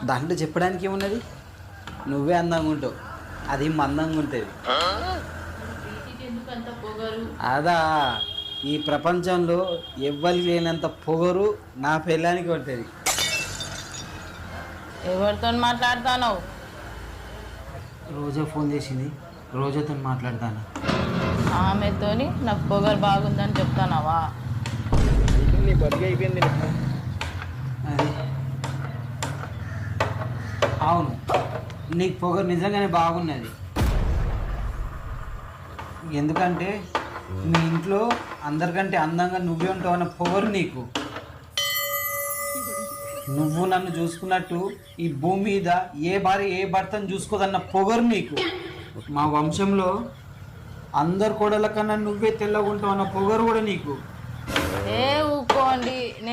దాంట్లో చెప్పడానికి ఏమున్నది? నువ్వే అందంగా ఉంటావు, అది మందంగా ఉంటుంది. అదా ఈ ప్రపంచంలో ఎవ్వరికి లేనంత పొగరు నా పెళ్ళానికి ఉంటుంది. ఎవరితో మాట్లాడతాను? రోజా ఫోన్ చేసింది, రోజాతో మాట్లాడతాను. ఆమెతోని నాకు పొగరు బాగుందని చెప్తానావా? అది అవును, నీకు పొగరు నిజంగానే బాగున్నది. ఎందుకంటే మీ ఇంట్లో అందరికంటే అందంగా నువ్వే ఉంటావు అన్న పొగరు నీకు. నువ్వు నన్ను చూసుకున్నట్టు ఈ భూమి మీద ఏ భార్య ఏ భర్తను చూసుకోదన్న పొగరు నీకు. మా వంశంలో అందరు కోడల కన్నా నువ్వే తెల్లగా ఉంటావు అన్న పొగరు కూడా నీకు. ఊకోండి, నేను